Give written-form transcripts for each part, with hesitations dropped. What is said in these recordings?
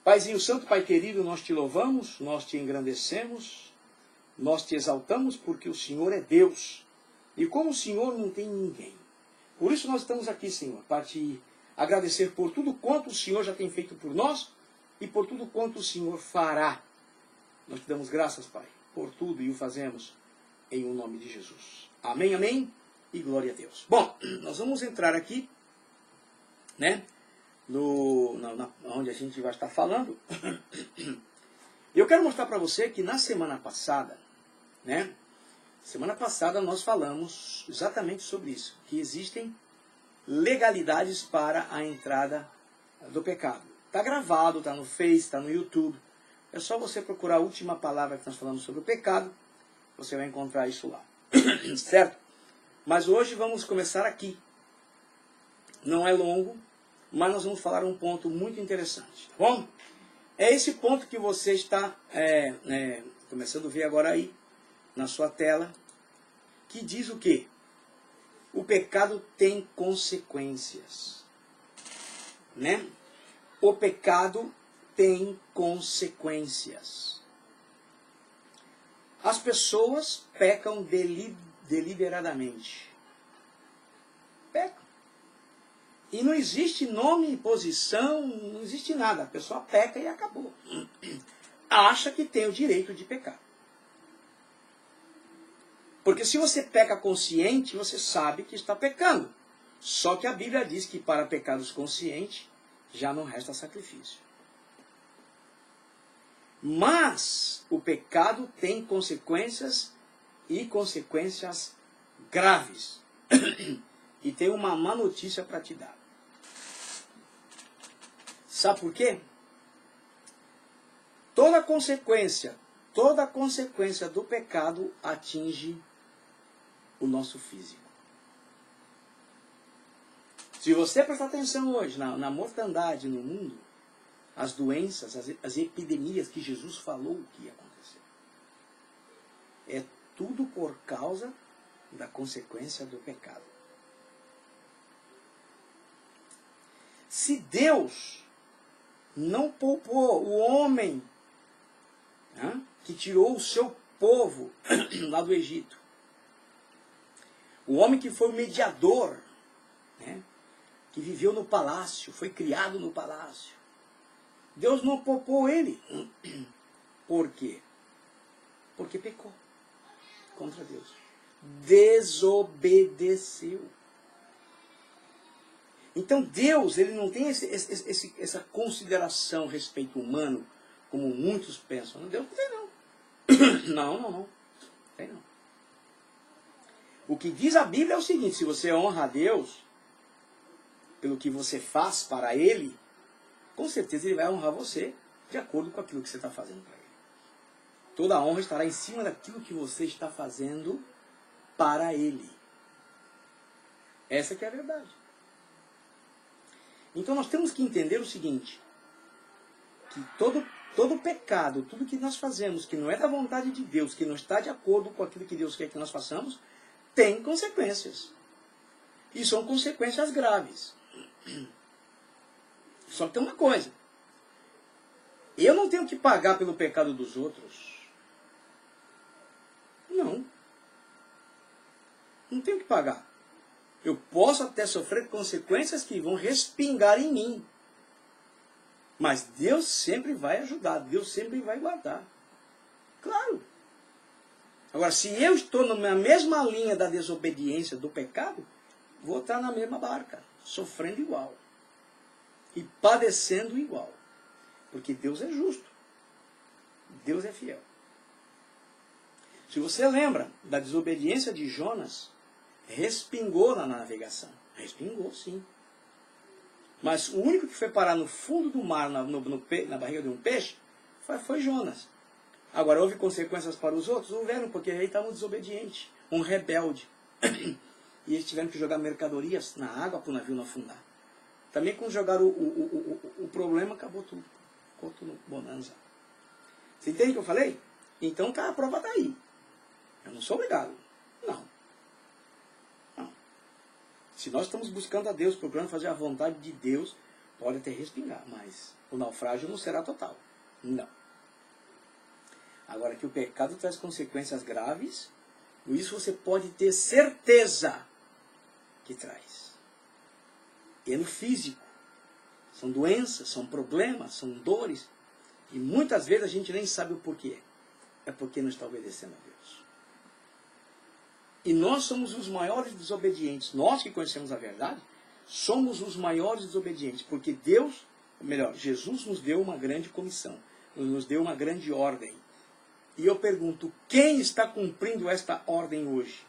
Paizinho Santo, Pai querido, nós te louvamos, nós te engrandecemos, nós te exaltamos porque o Senhor é Deus. E como o Senhor não tem ninguém. Por isso nós estamos aqui, Senhor, para te agradecer por tudo quanto o Senhor já tem feito por nós e por tudo quanto o Senhor fará. Nós te damos graças, Pai, por tudo e o fazemos em o nome de Jesus. Amém, amém e glória a Deus. Bom, nós vamos entrar aqui, né, onde a gente vai estar falando. Eu quero mostrar para você que na semana passada, né, semana passada nós falamos exatamente sobre isso, que existem legalidades para a entrada do pecado. Está gravado, está no Face, está no YouTube. É só você procurar a última palavra que nós falamos sobre o pecado, você vai encontrar isso lá. Certo? Mas hoje vamos começar aqui. Não é longo, mas nós vamos falar um ponto muito interessante. Tá bom? É esse ponto que você está começando a ver agora aí, na sua tela, que diz o quê? O pecado tem consequências. Né? O pecado tem consequências. As pessoas pecam deliberadamente. Pecam. E não existe nome, posição, não existe nada. A pessoa peca e acabou. Acha que tem o direito de pecar. Porque se você peca consciente, você sabe que está pecando. Só que a Bíblia diz que para pecados conscientes já não resta sacrifício. Mas o pecado tem consequências e consequências graves. E tem uma má notícia para te dar. Sabe por quê? Toda consequência do pecado atinge o nosso físico. Se você prestar atenção hoje na mortandade no mundo, as doenças, as epidemias que Jesus falou que ia acontecer, é tudo por causa da consequência do pecado. Se Deus não poupou o homem, né, que tirou o seu povo lá do Egito, o homem que foi o mediador, né, que viveu no palácio, foi criado no palácio, Deus não poupou ele. Por quê? Porque pecou contra Deus. Desobedeceu. Então Deus, ele não tem essa consideração, respeito humano, como muitos pensam. Deus não tem não. Não tem não. O que diz a Bíblia é o seguinte: se você honra a Deus pelo que você faz para Ele, com certeza Ele vai honrar você de acordo com aquilo que você está fazendo para Ele. Toda a honra estará em cima daquilo que você está fazendo para Ele. Essa que é a verdade. Então nós temos que entender o seguinte, que todo pecado, tudo que nós fazemos, que não é da vontade de Deus, que não está de acordo com aquilo que Deus quer que nós façamos, tem consequências. E são consequências graves. Só que tem uma coisa. Eu não tenho que pagar pelo pecado dos outros. Não. Não tenho que pagar. Eu posso até sofrer consequências que vão respingar em mim. Mas Deus sempre vai ajudar. Deus sempre vai guardar. Claro. Agora, se eu estou na mesma linha da desobediência, do pecado, vou estar na mesma barca, sofrendo igual. E padecendo igual. Porque Deus é justo. Deus é fiel. Se você lembra da desobediência de Jonas, respingou na navegação. Respingou, sim. Mas o único que foi parar no fundo do mar, na barriga de um peixe, foi Jonas. Agora, houve consequências para os outros? Houveram, porque aí estavam desobedientes. Um rebelde. E eles tiveram que jogar mercadorias na água para o navio não afundar. Também quando jogaram o problema, acabou tudo. Ficou tudo bonança. Você entende o que eu falei? Então tá, a prova está aí. Eu não sou obrigado. Não. Se nós estamos buscando a Deus, procurando fazer a vontade de Deus, Pode até respingar, mas o naufrágio não será total. Não. Agora que o pecado traz consequências graves, isso você pode ter certeza que traz. E é no físico. São doenças, são problemas, são dores. E muitas vezes a gente nem sabe o porquê. É porque não está obedecendo a Deus. E nós somos os maiores desobedientes. Nós que conhecemos a verdade, somos os maiores desobedientes. Porque Deus, ou melhor, Jesus nos deu uma grande comissão. Nos deu uma grande ordem. E eu pergunto, quem está cumprindo esta ordem hoje?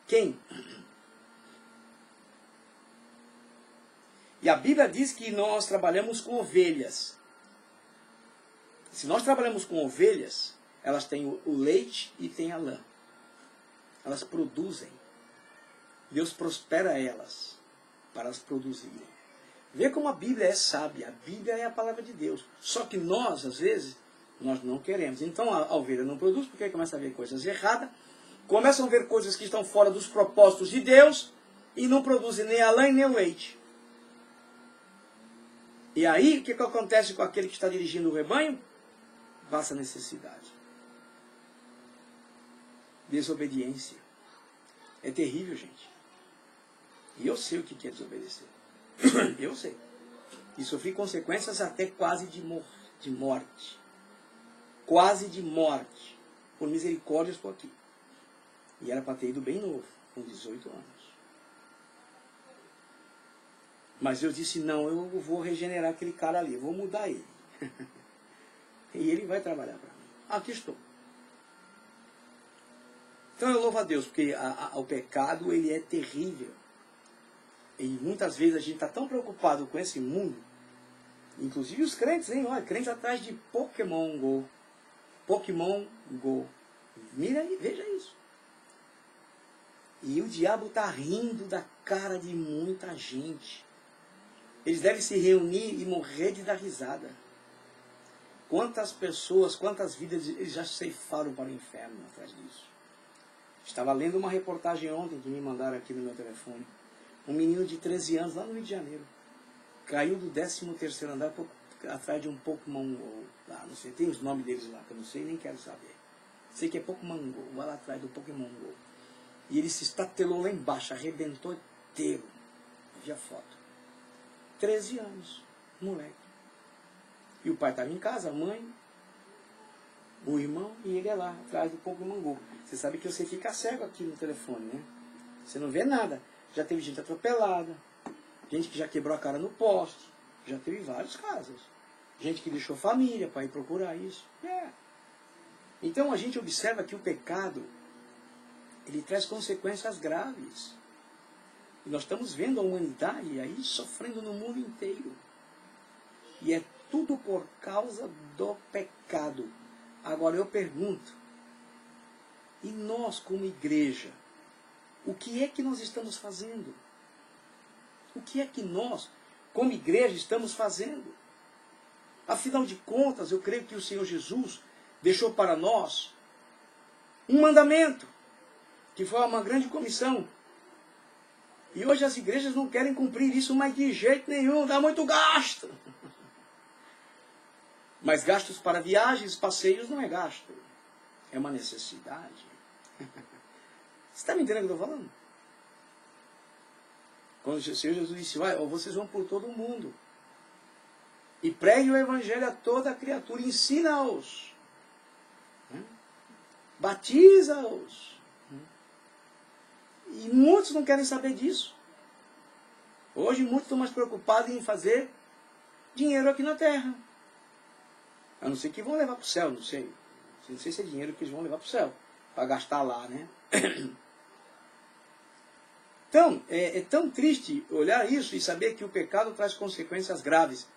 Quem? E a Bíblia diz que nós trabalhamos com ovelhas. Se nós trabalhamos com ovelhas, elas têm o leite e têm a lã. Elas produzem. Deus prospera elas para elas produzirem. Vê como a Bíblia é sábia. A Bíblia é a palavra de Deus. Só que nós, às vezes, nós não queremos. Então a ovelha não produz porque começa a ver coisas erradas. Começam a ver coisas que estão fora dos propósitos de Deus e não produzem nem a lã e nem o leite. E aí, o que acontece com aquele que está dirigindo o rebanho? Passa necessidade. Desobediência. É terrível, gente. E eu sei o que é desobedecer. Eu sei. E sofri consequências até quase de morte. Quase de morte. Por misericórdia estou aqui. E era para ter ido bem novo, com 18 anos. Mas eu disse, não, eu vou regenerar aquele cara ali, eu vou mudar ele. E ele vai trabalhar para mim. Aqui estou. Então eu louvo a Deus, porque o pecado, ele é terrível. E muitas vezes a gente está tão preocupado com esse mundo, inclusive os crentes, hein? Olha, crentes atrás de Pokémon Go. Pokémon Go. Mira aí, veja isso. E o diabo está rindo da cara de muita gente. Eles devem se reunir e morrer de dar risada. Quantas pessoas, quantas vidas eles já ceifaram para o inferno atrás disso. Estava lendo uma reportagem ontem que me mandaram aqui no meu telefone. Um menino de 13 anos, lá no Rio de Janeiro, caiu do 13º andar atrás de um Pokémon Go. Lá, não sei, tem os nomes deles lá, que eu não sei, nem quero saber. Sei que é Pokémon Go, vai lá atrás do Pokémon Go. E ele se estatelou lá embaixo, arrebentou inteiro. Vi a foto. 13 anos, moleque. E o pai estava em casa, a mãe, o irmão, e ele é lá, atrás do Pokémon Go. Você sabe que você fica cego aqui no telefone, né? Você não vê nada. Já teve gente atropelada, gente que já quebrou a cara no poste, já teve vários casos. Gente que deixou família para ir procurar isso. Então a gente observa que o pecado, ele traz consequências graves. E nós estamos vendo a humanidade aí sofrendo no mundo inteiro. E é tudo por causa do pecado. Agora eu pergunto, e nós como igreja, o que é que nós estamos fazendo? O que é que nós, como igreja, estamos fazendo? Afinal de contas, eu creio que o Senhor Jesus deixou para nós um mandamento, que foi uma grande comissão. E hoje as igrejas não querem cumprir isso, mas de jeito nenhum, dá muito gasto. Mas gastos para viagens, passeios, não é gasto. É uma necessidade. Você está me entendendo o que eu estou falando? Quando o Senhor Jesus disse, vocês vão por todo o mundo. E pregue o evangelho a toda a criatura. Ensina-os. Batiza-os. E muitos não querem saber disso. Hoje muitos estão mais preocupados em fazer dinheiro aqui na terra. A não ser que vão levar para o céu, não sei. Não sei se é dinheiro que eles vão levar para o céu. Para gastar lá, né? Então, é tão triste olhar isso e saber que o pecado traz consequências graves.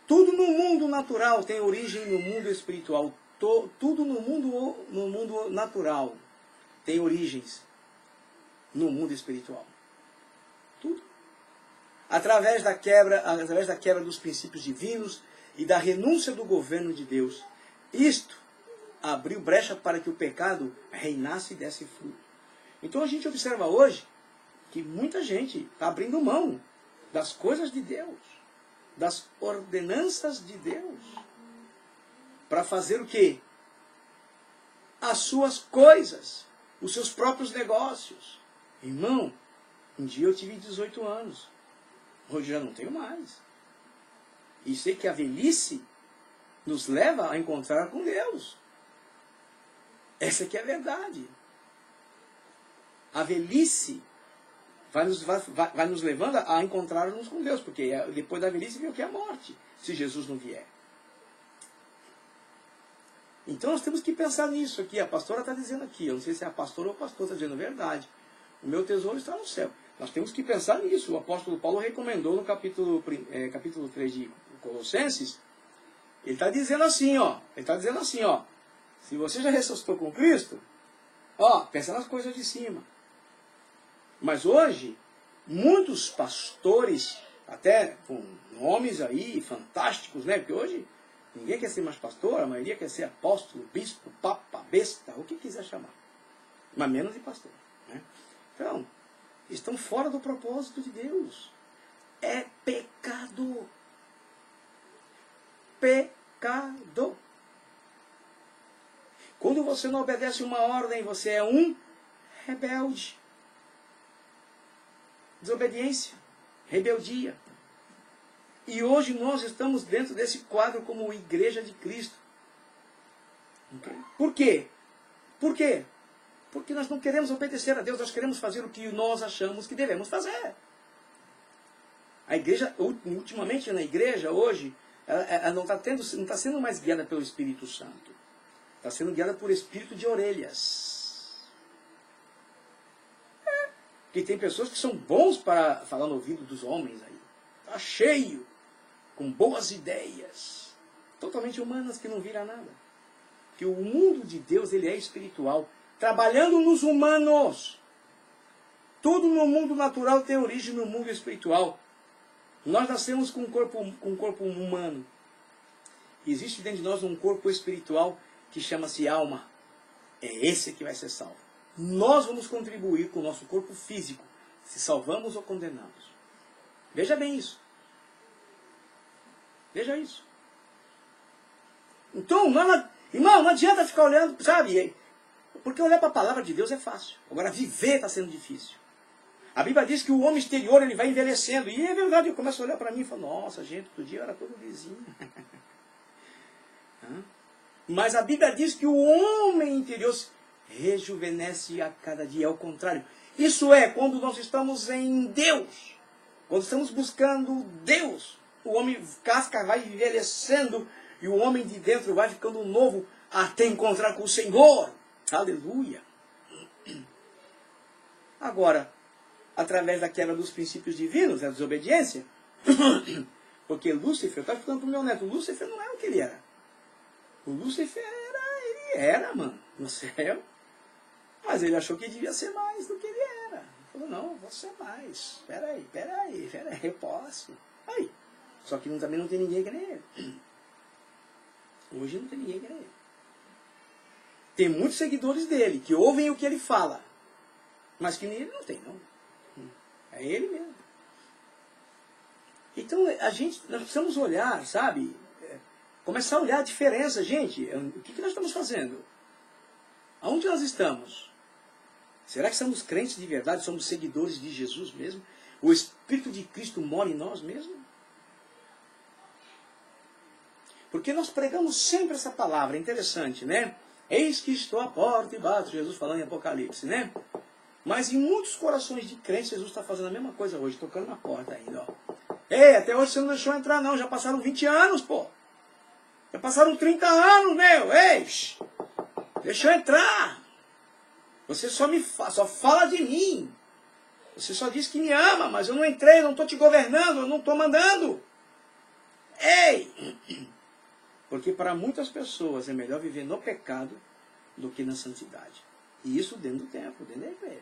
Tudo no mundo natural tem origem no mundo espiritual. Tudo no mundo natural tem origens no mundo espiritual. Tudo. Através da quebra dos princípios divinos e da renúncia do governo de Deus. Isto abriu brecha para que o pecado reinasse e desse fruto. Então a gente observa hoje que muita gente está abrindo mão das coisas de Deus, das ordenanças de Deus, para fazer o quê? As suas coisas, os seus próprios negócios. Irmão, um dia eu tive 18 anos, hoje já não tenho mais. E sei que a velhice nos leva a encontrar com Deus. Essa aqui é a verdade. A velhice vai nos levando a encontrarmos com Deus, porque depois da velhice vem o que é a morte, se Jesus não vier. Então nós temos que pensar nisso aqui. A pastora está dizendo aqui, eu não sei se é a pastora ou o pastor está dizendo a verdade. O meu tesouro está no céu. Nós temos que pensar nisso. O apóstolo Paulo recomendou no capítulo 3 de Colossenses. Ele está dizendo assim, ó. Se você já ressuscitou com Cristo, pensa nas coisas de cima. Mas hoje, muitos pastores, até com nomes aí fantásticos, né? Porque hoje ninguém quer ser mais pastor, a maioria quer ser apóstolo, bispo, papa, besta, o que quiser chamar. Mas menos de pastor, né? Então, estão fora do propósito de Deus. É pecado. Pecado. Quando você não obedece uma ordem, você é um rebelde. Desobediência, rebeldia. E hoje nós estamos dentro desse quadro como Igreja de Cristo. Okay? Por quê? Por quê? Porque nós não queremos obedecer a Deus, nós queremos fazer o que nós achamos que devemos fazer. A igreja, ultimamente na igreja, hoje, ela não está sendo mais guiada pelo Espírito Santo. Está sendo guiada por espírito de orelhas. Porque tem pessoas que são bons para falar no ouvido dos homens aí. Está cheio, com boas ideias, totalmente humanas que não viram nada. Porque o mundo de Deus, ele é espiritual. Trabalhando nos humanos. Tudo no mundo natural tem origem no mundo espiritual. Nós nascemos com um corpo humano. Existe dentro de nós um corpo espiritual que chama-se alma. É esse que vai ser salvo. Nós vamos contribuir com o nosso corpo físico, se salvamos ou condenamos. Veja bem isso. Veja isso. Então, irmão, não adianta ficar olhando, sabe? Porque olhar para a palavra de Deus é fácil. Agora, viver está sendo difícil. A Bíblia diz que o homem exterior ele vai envelhecendo. E é verdade, eu começo a olhar para mim e falo, nossa, gente, outro dia eu era todo vizinho. Mas a Bíblia diz que o homem interior rejuvenesce a cada dia. É o contrário. Isso é quando nós estamos em Deus. Quando estamos buscando Deus. O homem casca vai envelhecendo e o homem de dentro vai ficando novo até encontrar com o Senhor. Aleluia. Agora, através da quebra dos princípios divinos, da desobediência, porque Lúcifer, está falando para o meu neto, Lúcifer não era o que ele era. O Lúcifer ele era, mano, no céu. Mas ele achou que devia ser mais do que ele era. Ele falou, não, eu vou ser mais. Peraí, eu posso. Aí. Só que também não tem ninguém que nem ele. Hoje não tem ninguém que nem ele. Tem muitos seguidores dele, que ouvem o que ele fala. Mas que nem ele não tem, não. É ele mesmo. Então, nós precisamos olhar, sabe? Começar a olhar a diferença. Gente, o que nós estamos fazendo? Aonde nós estamos? Será que somos crentes de verdade? Somos seguidores de Jesus mesmo? O Espírito de Cristo mora em nós mesmo? Porque nós pregamos sempre essa palavra, é interessante, né? Eis que estou à porta e bato, Jesus falando em Apocalipse, né? Mas em muitos corações de crentes, Jesus está fazendo a mesma coisa hoje, tocando na porta ainda, ó. Ei, até hoje você não deixou entrar não, já passaram 20 anos, pô. Já passaram 30 anos, meu, ei, deixa eu entrar. Você só fala de mim. Você só diz que me ama, mas eu não entrei, não estou te governando, eu não estou mandando. Ei! Porque para muitas pessoas é melhor viver no pecado do que na santidade. E isso dentro do templo, dentro da igreja.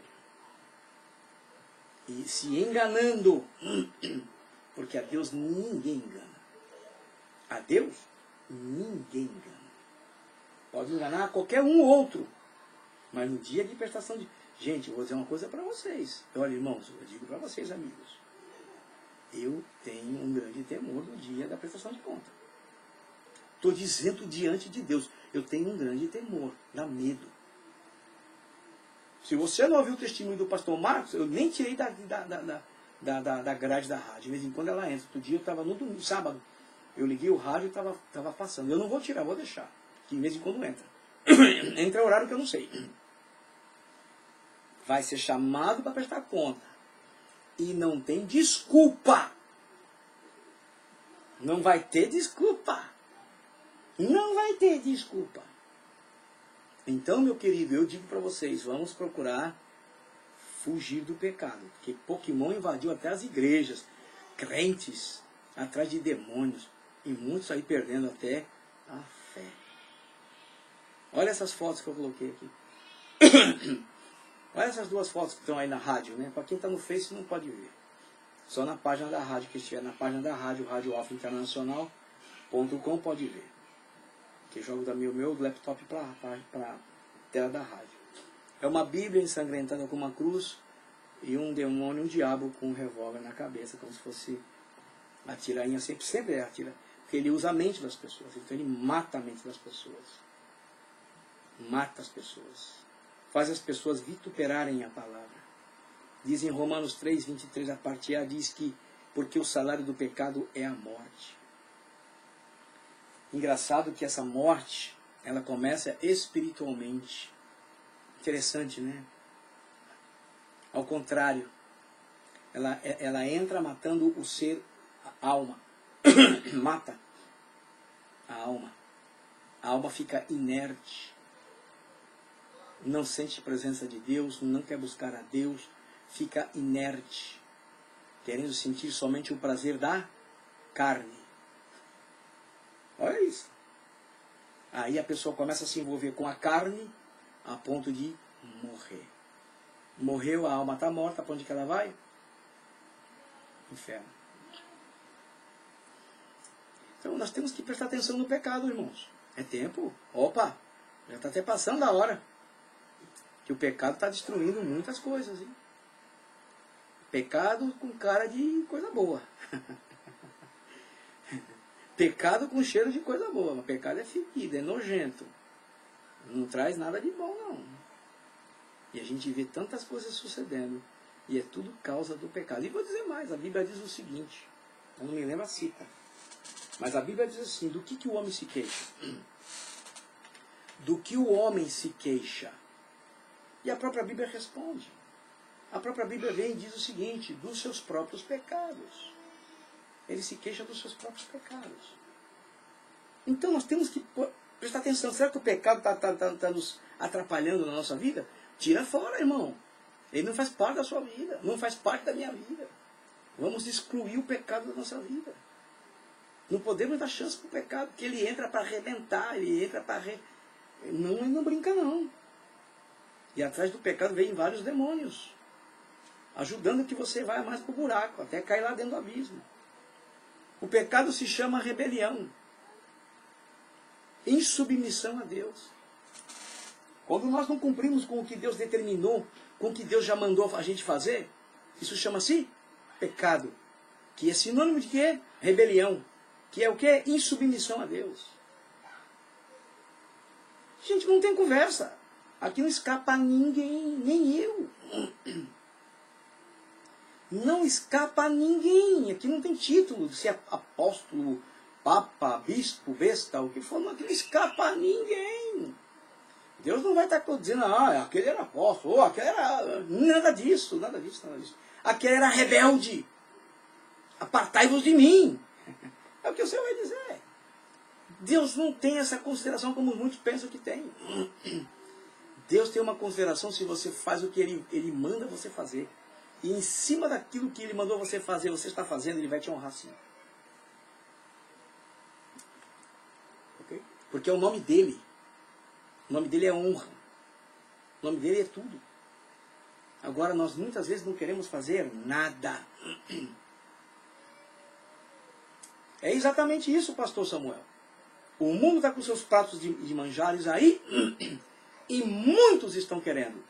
E se enganando. Porque a Deus ninguém engana. A Deus ninguém engana. Pode enganar qualquer um ou outro. Mas no dia de prestação de... Gente, eu vou dizer uma coisa para vocês. Olha, irmãos, eu digo para vocês, amigos. Eu tenho um grande temor no dia da prestação de conta. Estou dizendo diante de Deus. Eu tenho um grande temor, dá medo. Se você não ouviu o testemunho do pastor Marcos, eu nem tirei da grade da rádio. De vez em quando ela entra. Outro dia eu estava no domingo, sábado. Eu liguei o rádio e estava passando. Eu não vou tirar, vou deixar. Que de vez em quando entra. Entra o horário que eu não sei. Vai ser chamado para prestar conta. E não tem desculpa. Não vai ter desculpa. Não vai ter desculpa. Então, meu querido, eu digo para vocês, vamos procurar fugir do pecado. Porque Pokémon invadiu até as igrejas. Crentes atrás de demônios. E muitos aí perdendo até a fé. Olha essas fotos que eu coloquei aqui. Olha essas duas fotos que estão aí na rádio, né? Para quem está no Face não pode ver. Só na página da rádio, que estiver na página da rádio, radioalfainternacional.com, pode ver. Que jogo da meu laptop para a tela da rádio. É uma Bíblia ensangrentada com uma cruz e um demônio, um diabo com um revólver na cabeça, como se fosse a tirainha, sempre é a tira. Porque ele usa a mente das pessoas, então ele mata a mente das pessoas. Mata as pessoas. Faz as pessoas vituperarem a palavra. Diz em Romanos 3, 23, a parte A, diz que porque o salário do pecado é a morte. Engraçado que essa morte, ela começa espiritualmente. Interessante, né? Ao contrário, ela entra matando o ser, a alma. Mata a alma. A alma fica inerte. Não sente a presença de Deus, não quer buscar a Deus, fica inerte, querendo sentir somente o prazer da carne. Olha isso. Aí a pessoa começa a se envolver com a carne a ponto de morrer. Morreu, a alma está morta, para onde que ela vai? Inferno. Então nós temos que prestar atenção no pecado, irmãos. É tempo. Opa, já está até passando a hora. Que o pecado está destruindo muitas coisas. Hein? Pecado com cara de coisa boa. Pecado com cheiro de coisa boa. Mas pecado é fedido, é nojento. Não traz nada de bom, não. E a gente vê tantas coisas sucedendo. E é tudo causa do pecado. E vou dizer mais, a Bíblia diz o seguinte. Eu não me lembro a cita. Mas a Bíblia diz assim, do que o homem se queixa? Do que o homem se queixa? E a própria Bíblia responde. A própria Bíblia vem e diz o seguinte, dos seus próprios pecados. Ele se queixa dos seus próprios pecados. Então nós temos que prestar atenção. Será que o pecado está nos atrapalhando na nossa vida? Tira fora, irmão. Ele não faz parte da sua vida. Não faz parte da minha vida. Vamos excluir o pecado da nossa vida. Não podemos dar chance para o pecado, porque ele entra para arrebentar, ele entra para... Não, ele não brinca, não. E atrás do pecado vem vários demônios, ajudando que você vá mais para o buraco, até cair lá dentro do abismo. O pecado se chama rebelião, insubmissão a Deus. Quando nós não cumprimos com o que Deus determinou, com o que Deus já mandou a gente fazer, isso chama-se pecado, que é sinônimo de quê? Rebelião, que é o quê? Insubmissão a Deus. Gente, não tem conversa. Aqui não escapa ninguém, nem eu. Não escapa ninguém. Aqui não tem título de ser apóstolo, papa, bispo, besta, o que for. Aqui não escapa ninguém. Deus não vai estar dizendo, aquele era apóstolo, aquele era... Nada disso, nada disso, nada disso. Aquele era rebelde. Apartai-vos de mim. É o que o Senhor vai dizer. Deus não tem essa consideração como muitos pensam que tem. Deus tem uma consideração se você faz o que Ele manda você fazer. E em cima daquilo que Ele mandou você fazer, você está fazendo, Ele vai te honrar sim. Okay? Porque é o nome dEle. O nome dEle é honra. O nome dEle é tudo. Agora nós muitas vezes não queremos fazer nada. É exatamente isso, pastor Samuel. O mundo está com seus pratos de manjares aí... E muitos estão querendo.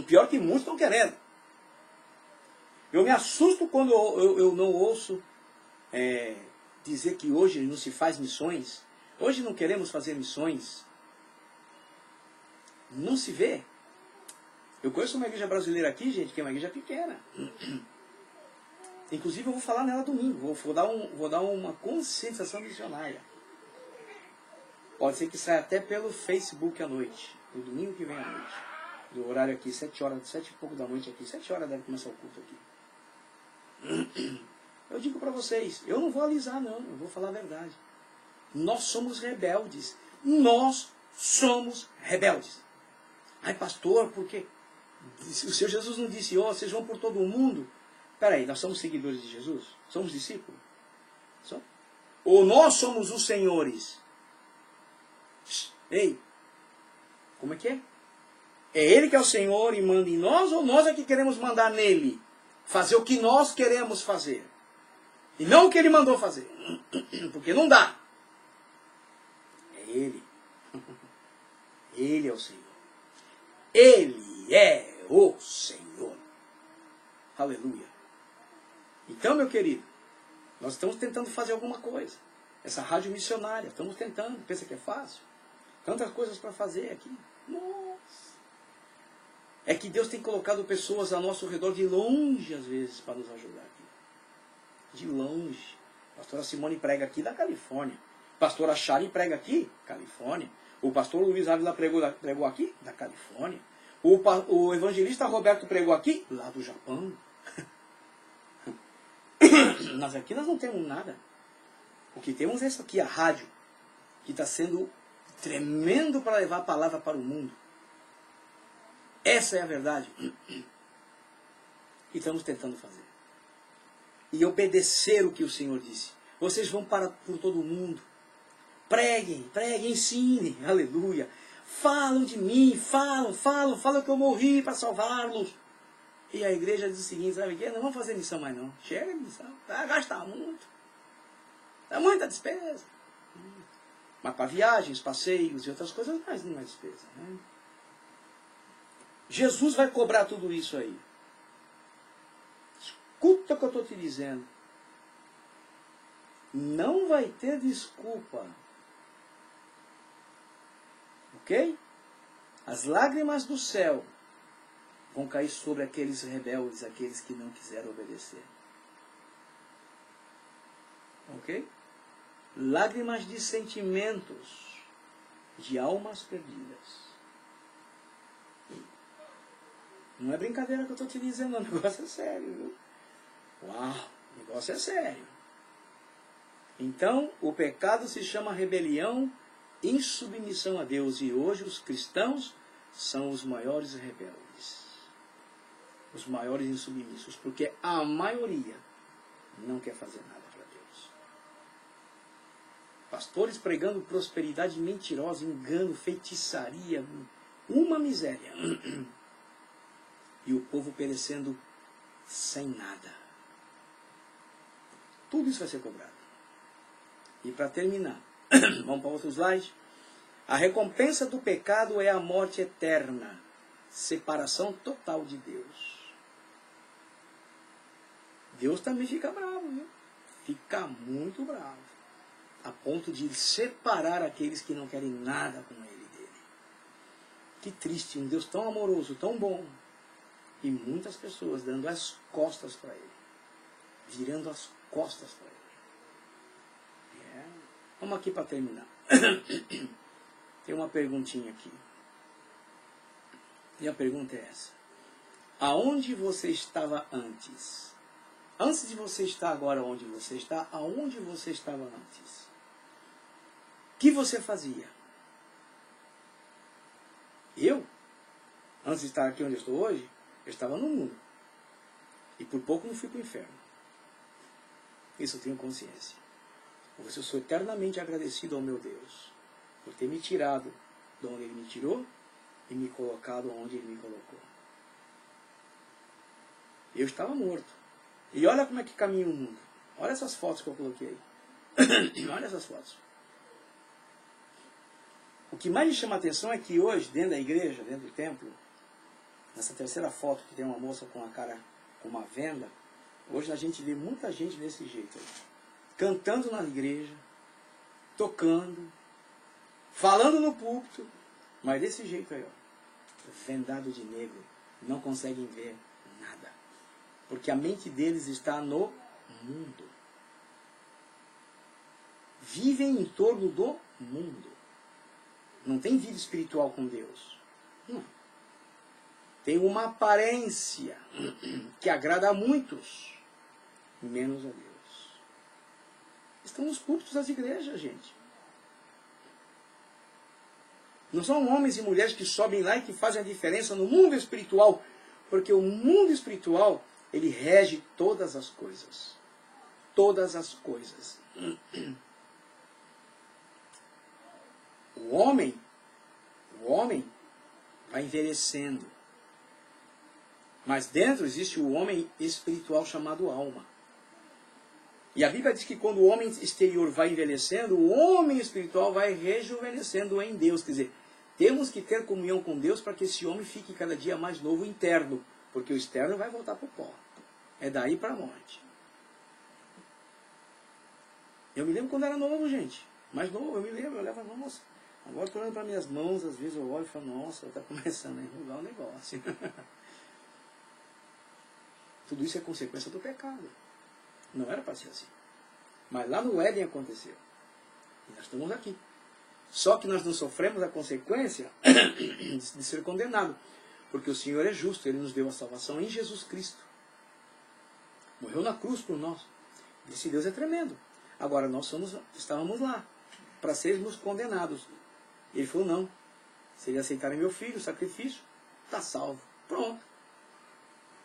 Pior que muitos estão querendo. Eu me assusto quando eu não ouço dizer que hoje não se faz missões. Hoje não queremos fazer missões. Não se vê. Eu conheço uma igreja brasileira aqui, gente, que é uma igreja pequena. Inclusive eu vou falar nela domingo. Vou dar uma conscientização missionária. Pode ser que saia até pelo Facebook à noite. No domingo que vem à noite. Do horário aqui, 7 horas, 7 e pouco da noite aqui. 7 horas deve começar o culto aqui. Eu digo para vocês, eu não vou alisar não, eu vou falar a verdade. Nós somos rebeldes. Nós somos rebeldes. Ai, pastor, porque o Senhor Jesus não disse, vocês vão por todo o mundo. Peraí, nós somos seguidores de Jesus? Somos discípulos? Ou nós somos os senhores? Ei, como é que é? É Ele que é o Senhor e manda em nós, ou nós é que queremos mandar nele? Fazer o que nós queremos fazer. E não o que Ele mandou fazer. Porque não dá. É Ele. Ele é o Senhor. Ele é o Senhor. Aleluia. Então, meu querido, nós estamos tentando fazer alguma coisa. Essa rádio missionária, estamos tentando. Pensa que é fácil? Tantas coisas para fazer aqui. Nossa. É que Deus tem colocado pessoas ao nosso redor de longe, às vezes, para nos ajudar aqui. De longe. A pastora Simone prega aqui da Califórnia. A pastora Shari prega aqui, Califórnia. O pastor Luiz Ávila pregou aqui, da Califórnia. O evangelista Roberto pregou aqui, lá do Japão. Mas aqui nós não temos nada. O que temos é isso aqui, a rádio, que está sendo tremendo para levar a palavra para o mundo. Essa é a verdade. E estamos tentando fazer. E obedecer o que o Senhor disse. Vocês vão por todo o mundo. Preguem, ensinem. Aleluia. Falam de mim, falam que eu morri para salvá-los. E a igreja diz o seguinte, sabe o quê? Não vamos fazer missão mais não. Chega de missão. Vai gastar muito. Dá muita despesa. Mas para viagens, passeios e outras coisas, mais não é despesa. Né? Jesus vai cobrar tudo isso aí. Escuta o que eu estou te dizendo. Não vai ter desculpa. Ok? As lágrimas do céu vão cair sobre aqueles rebeldes, aqueles que não quiseram obedecer. Ok? Lágrimas de sentimentos, de almas perdidas. Não é brincadeira que eu estou te dizendo, o negócio é sério, viu? Uau, o negócio é sério. Então, o pecado se chama rebelião, insubmissão a Deus. E hoje os cristãos são os maiores rebeldes. Os maiores insubmissos. Porque a maioria não quer fazer nada para Deus. Pastores pregando prosperidade mentirosa, engano, feitiçaria, uma miséria. E o povo perecendo sem nada. Tudo isso vai ser cobrado. E para terminar, vamos para outro slide. A recompensa do pecado é a morte eterna. Separação total de Deus. Deus também fica bravo, viu? Fica muito bravo. A ponto de separar aqueles que não querem nada com ele dele. Que triste, um Deus tão amoroso, tão bom. E muitas pessoas dando as costas para ele. Virando as costas para ele. Vamos aqui para terminar. Tem uma perguntinha aqui. E a pergunta é essa. Aonde você estava antes? Antes de você estar agora onde você está, aonde você estava antes? O que você fazia? Eu, antes de estar aqui onde eu estou hoje, eu estava no mundo. E por pouco não fui para o inferno. Isso eu tenho consciência. Por isso eu sou eternamente agradecido ao meu Deus. Por ter me tirado de onde Ele me tirou e me colocado onde Ele me colocou. Eu estava morto. E olha como é que caminha o mundo. Olha essas fotos que eu coloquei. Olha essas fotos. O que mais me chama a atenção é que hoje, dentro da igreja, dentro do templo, Nessa terceira foto que tem uma moça com a cara com uma venda, hoje a gente vê muita gente desse jeito aí. Cantando na igreja, tocando, falando no púlpito, mas desse jeito aí, ó, vendado de negro, não conseguem ver nada. Porque a mente deles está no mundo. Vivem em torno do mundo. Não tem vida espiritual com Deus. Não. Tem uma aparência que agrada a muitos, menos a Deus. Estão nos púlpitos das igrejas, gente. Não são homens e mulheres que sobem lá e que fazem a diferença no mundo espiritual, porque o mundo espiritual, ele rege todas as coisas. Todas as coisas. O homem vai envelhecendo. Mas dentro existe o homem espiritual chamado alma. E a Bíblia diz que quando o homem exterior vai envelhecendo, o homem espiritual vai rejuvenescendo em Deus. Quer dizer, temos que ter comunhão com Deus para que esse homem fique cada dia mais novo interno. Porque o externo vai voltar para o pó. É daí para a morte. Eu me lembro quando era novo, gente. Mais novo, eu me lembro. Eu olhava, nossa. Agora estou olhando para minhas mãos, às vezes eu olho e falo, nossa, está começando a enrugar o negócio. Tudo isso é consequência do pecado. Não era para ser assim. Mas lá no Éden aconteceu. E nós estamos aqui. Só que nós não sofremos a consequência de ser condenado. Porque o Senhor é justo. Ele nos deu a salvação em Jesus Cristo. Morreu na cruz por nós. Esse Deus é tremendo. Agora nós estávamos lá para sermos condenados. Ele falou, não. Se eles aceitarem meu filho, o sacrifício, está salvo. Pronto.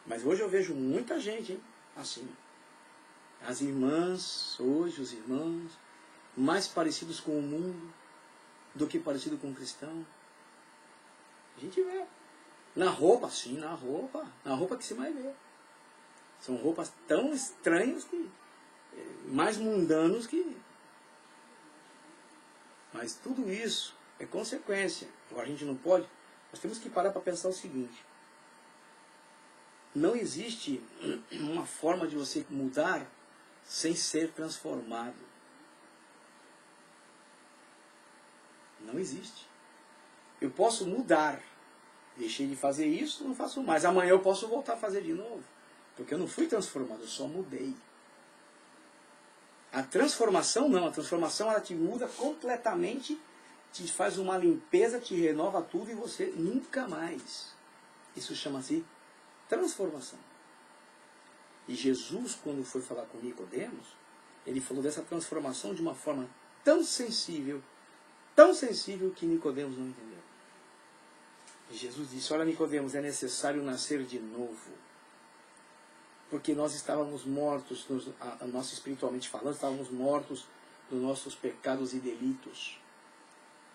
Mas hoje eu vejo muita gente, hein, assim. As irmãs, hoje, os irmãos, mais parecidos com o mundo do que parecido com o cristão. A gente vê. Na roupa, sim, na roupa que se mais vê. São roupas tão estranhas que, mais mundanos que... Mas tudo isso é consequência. Agora a gente não pode... Nós temos que parar para pensar o seguinte. Não existe uma forma de você mudar sem ser transformado. Não existe. Eu posso mudar. Deixei de fazer isso, não faço mais. Amanhã eu posso voltar a fazer de novo. Porque eu não fui transformado, eu só mudei. A transformação não. A transformação ela te muda completamente, te faz uma limpeza, te renova tudo e você nunca mais. Isso chama-se transformação. E Jesus, quando foi falar com Nicodemos, ele falou dessa transformação de uma forma tão sensível que Nicodemos não entendeu. E Jesus disse, olha Nicodemos, é necessário nascer de novo. Porque nós estávamos mortos, nós espiritualmente falando, estávamos mortos dos nossos pecados e delitos.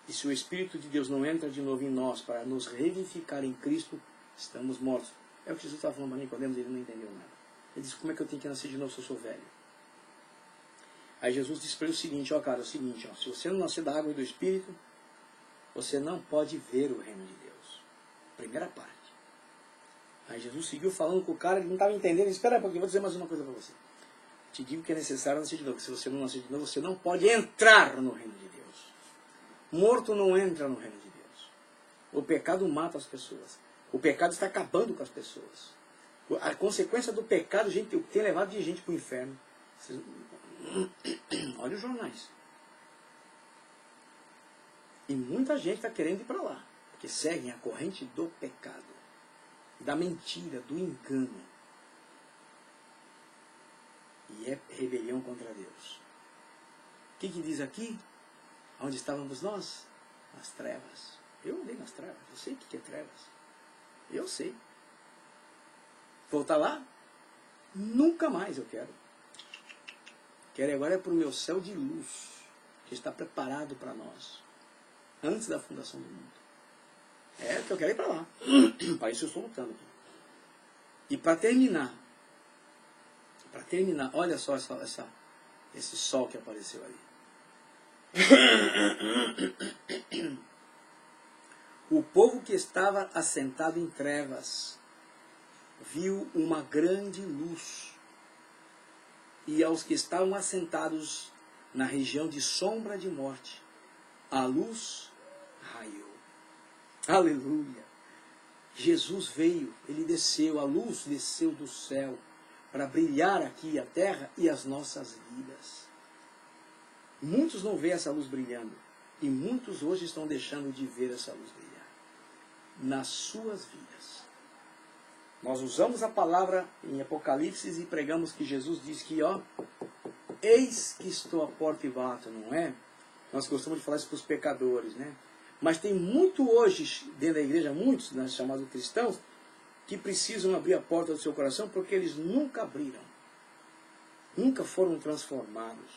E se o Espírito de Deus não entra de novo em nós para nos revivificar em Cristo, estamos mortos. É o que Jesus estava falando para Nicodemos, ele não entendeu nada. Ele disse, como é que eu tenho que nascer de novo se eu sou velho? Aí Jesus disse para ele o seguinte, ó cara, é o seguinte, ó, se você não nascer da água e do Espírito, você não pode ver o reino de Deus. Primeira parte. Aí Jesus seguiu falando com o cara, ele não estava entendendo. Ele disse, espera um pouquinho, vou dizer mais uma coisa para você. Te digo que é necessário nascer de novo, porque se você não nascer de novo, você não pode entrar no reino de Deus. Morto não entra no reino de Deus. O pecado mata as pessoas. O pecado está acabando com as pessoas. A consequência do pecado, gente, tem levado de gente para o inferno. Olha os jornais. E muita gente está querendo ir para lá. Porque seguem a corrente do pecado. Da mentira, do engano. E é rebelião contra Deus. O que diz aqui? Onde estávamos nós? Nas trevas. Eu andei nas trevas. Eu sei o que é trevas. Eu sei. Voltar lá? Nunca mais eu quero. Quero agora é para o meu céu de luz, que está preparado para nós, antes da fundação do mundo. É que eu quero ir para lá. Para isso eu estou lutando. E para terminar, olha só esse sol que apareceu ali. o povo que estava assentado em trevas viu uma grande luz, e aos que estavam assentados na região de sombra de morte, a luz raiou. Aleluia! Jesus veio, ele desceu, a luz desceu do céu para brilhar aqui a terra e as nossas vidas. Muitos não veem essa luz brilhando, e muitos hoje estão deixando de ver essa luz brilhar nas suas vidas. Nós usamos a palavra em Apocalipse e pregamos que Jesus diz que, eis que estou à porta e bato, não é? Nós gostamos de falar isso para os pecadores, né? Mas tem muito hoje, dentro da igreja, muitos, né, chamados cristãos, que precisam abrir a porta do seu coração porque eles nunca abriram. Nunca foram transformados.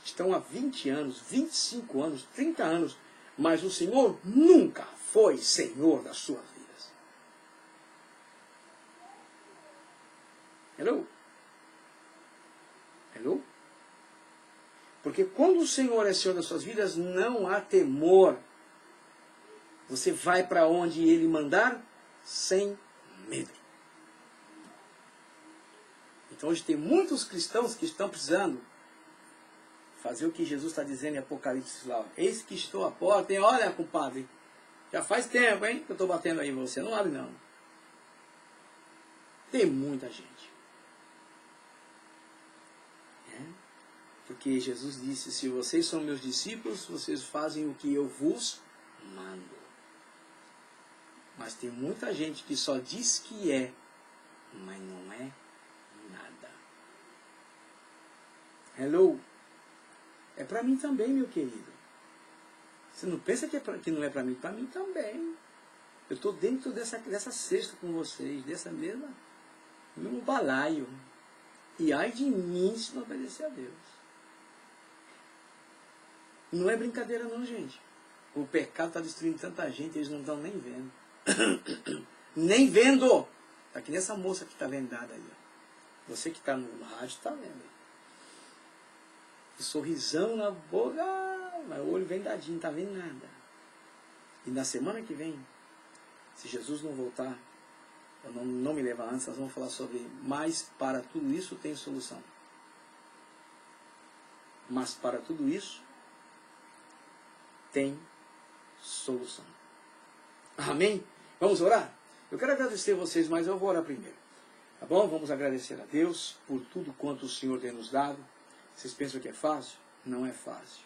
Estão há 20 anos, 25 anos, 30 anos, mas o Senhor nunca foi Senhor das suas vidas. Hello? Hello? Porque quando o Senhor é Senhor das suas vidas, não há temor. Você vai para onde Ele mandar sem medo. Então hoje tem muitos cristãos que estão precisando fazer o que Jesus está dizendo em Apocalipse lá. Eis que estou à porta, hein? Olha, compadre, já faz tempo, hein, que eu estou batendo aí em você. Não abre não. Tem muita gente. Porque Jesus disse, se vocês são meus discípulos, vocês fazem o que eu vos mando. Mas tem muita gente que só diz que é, mas não é nada. Hello? É para mim também, meu querido. Você não pensa que não é para mim também. Eu estou dentro dessa cesta com vocês, dessa mesmo balaio. E ai de mim se não obedecer a Deus. Não é brincadeira não, gente. O pecado está destruindo tanta gente, eles não estão nem vendo. Nem vendo! Está que nem essa moça que está vendada aí. Ó. Você que está no rádio está vendo. O sorrisão na boca, mas o olho vendadinho, não está vendo nada. E na semana que vem, se Jesus não voltar, eu não me levar antes, nós vamos falar sobre, mas para tudo isso tem solução. Mas para tudo isso tem solução. Amém? Vamos orar? Eu quero agradecer a vocês, mas eu vou orar primeiro. Tá bom? Vamos agradecer a Deus por tudo quanto o Senhor tem nos dado. Vocês pensam que é fácil? Não é fácil.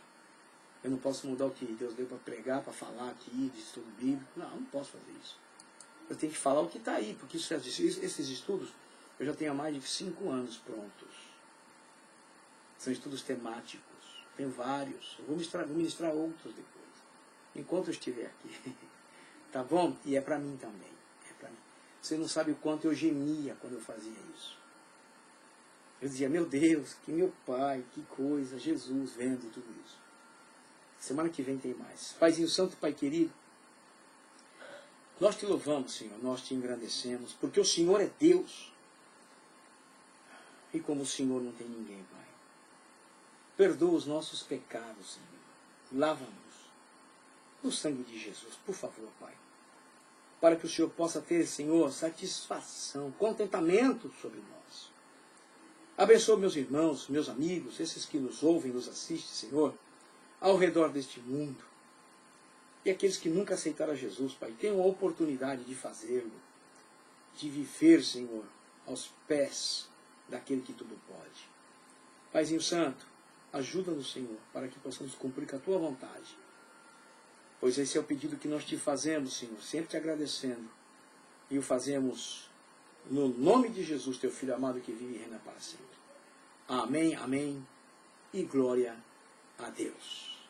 Eu não posso mudar o que Deus deu para pregar, para falar aqui, de estudo bíblico. Não posso fazer isso. Eu tenho que falar o que está aí, porque esses estudos eu já tenho há mais de 5 anos prontos. São estudos temáticos. Tenho vários. Eu vou ministrar outros depois. Enquanto eu estiver aqui. Tá bom? E é para mim também. É para mim. Você não sabe o quanto eu gemia quando eu fazia isso. Eu dizia, meu Deus, que meu Pai, que coisa, Jesus vendo tudo isso. Semana que vem tem mais. Paizinho Santo, Pai querido, nós te louvamos, Senhor, nós te engrandecemos, porque o Senhor é Deus. E como o Senhor não tem ninguém, Pai. Perdoa os nossos pecados, Senhor. Lava-nos no sangue de Jesus, por favor, Pai. Para que o Senhor possa ter, Senhor, satisfação, contentamento sobre nós. Abençoa meus irmãos, meus amigos, esses que nos ouvem, nos assistem, Senhor, ao redor deste mundo. E aqueles que nunca aceitaram a Jesus, Pai, tenham a oportunidade de fazê-lo, de viver, Senhor, aos pés daquele que tudo pode. Paizinho Santo, ajuda-nos, Senhor, para que possamos cumprir com a Tua vontade. Pois esse é o pedido que nós te fazemos, Senhor, sempre te agradecendo. E o fazemos no nome de Jesus, Teu Filho amado, que vive e reina para sempre. Amém, amém e glória a Deus.